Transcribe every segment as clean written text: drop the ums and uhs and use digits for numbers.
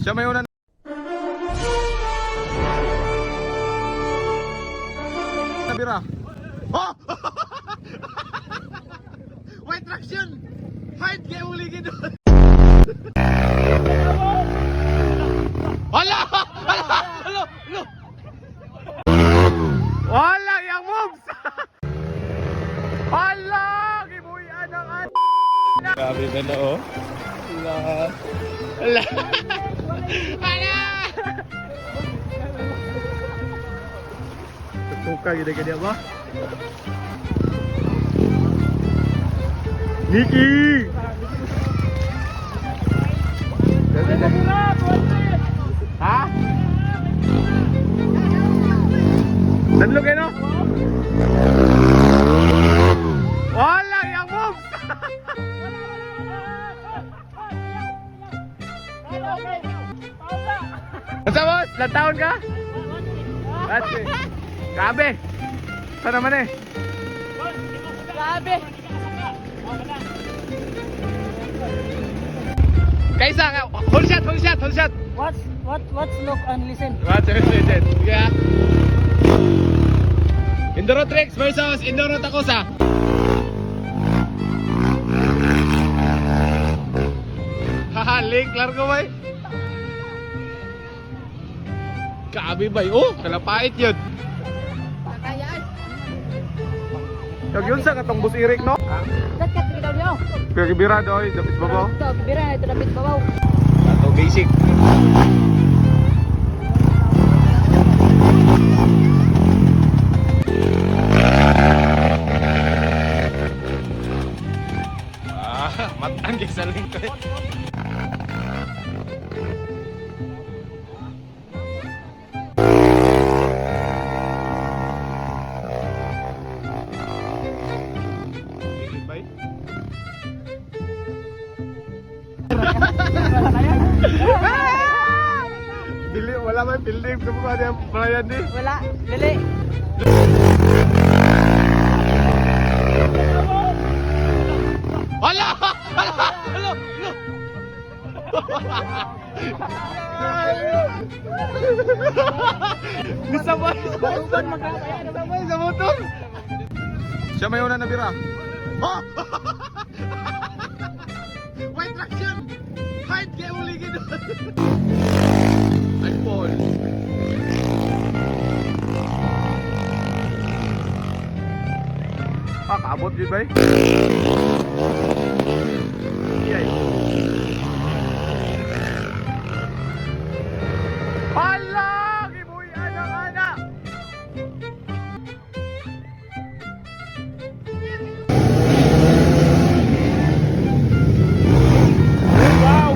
Siya may una. Nabira. Oh! White traction! Hide kaya uligin doon! Hala! Hala! Hala! Hala! Wala yung moves! Hala! Gibuyan ang ano! Grabe na na oh! Hala! Hala! Hala! Tutuka gini-gini ba? Niki! Ha? Danlog eh no? Wala yung moves! Basta boss, ilang taon ka? That's it. Grabe! Saan naman eh? Grabe! Kaisa ka, hold shot, hold shot, hold shot! What's look and listen? Watch and listen. Sige ha? Indoro Tricks versus Indoro Takosa. Haha, link, largo ba eh? Kabi ba oh, kalapait yun. Kakayaan. Kag yun sa katong bus Eric no? Dagat kita daw. Pero kibira doy, dapit babaw. Ito, bibira na ito dapit babaw. Ato basic. Matang sa link ko. Dili, wala may building. Kamu ba yung palayan di? Wala, dili. Hala! Hala! Hala! Nisabay! Nisabay sa motor! Siya may una nabira. Oh! White traction! Hide kaya uligin doon! Ay, Paul! Ah, kaabot yun ba eh? Iyay. Hala! Gibuyan ang anak! Wow!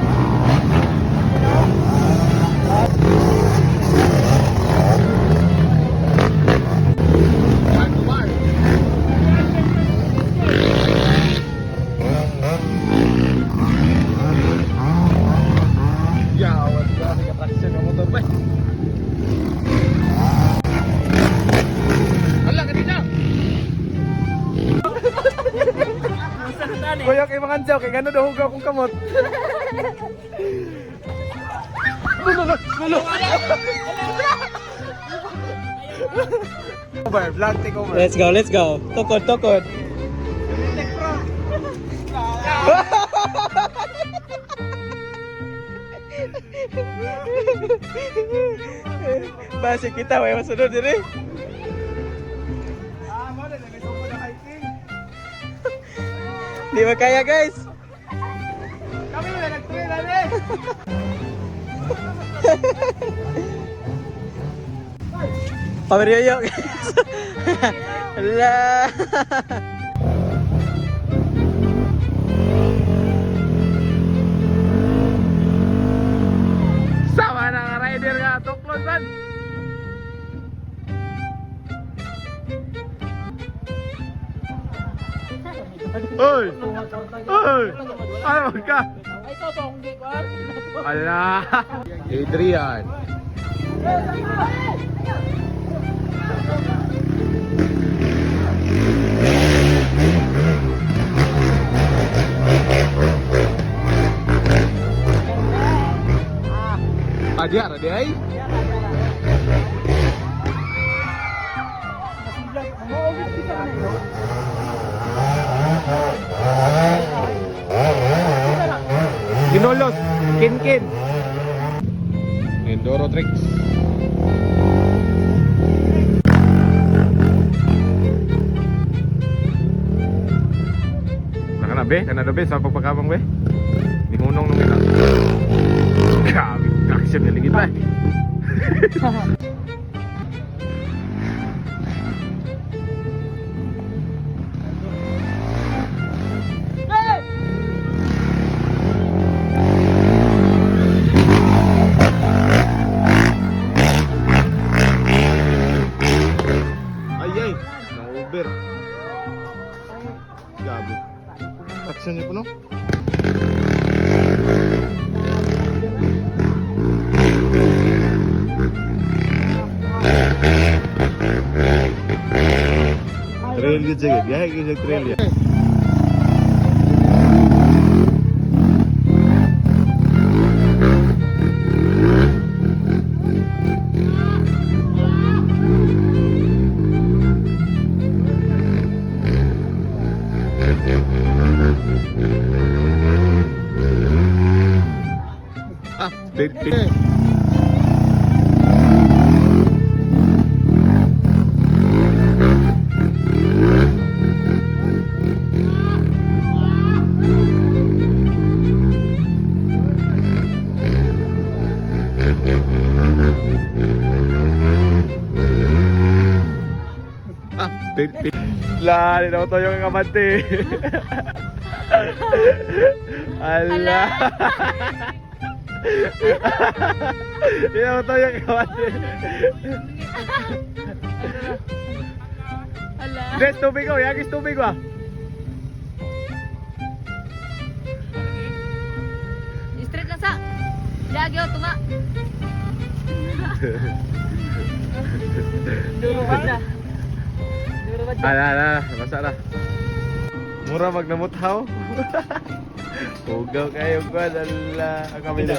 Yawan ka, may katraksyon ng motor ba? Hala, kanina! Kuya kay mga ansaw, kay gano'n daw hugaw kong kamot. Lulo! Over, vlog take over. Let's go, let's go. Tukod, tukod. Basi kita, way masunod din eh. Di ba kaya guys? Kami na nag-trail na eh! Pameryoyo guys. Hala. Sama na nga rider nga, tuklod man! Oy! Oy! Ano ka? Ay, ito, kung di ko. Ala! Adrian! Dia ra di ay. Ginolos, kin. Enduro tricks. Kana be sa pagpakabang be. Di hunong nung ita. Grabe, action na ligid ba. Ay, na-over. Grabe. Action niyo po, no? Trail yun sige. Biyahe yun yung trail yan. Ah, titik. Ah, titik. Lali na ko yung kamante. Ala. Hindi mo tayo kamante. Ala. Des, tubig ko. Yagis tubig ba? Straight lang sa. Lagi o tunga. Duro ba na? Duro ba na? Ala, basa na. Mura magnamuthaw. Ugaw kayo ko, ala. Ang kami na.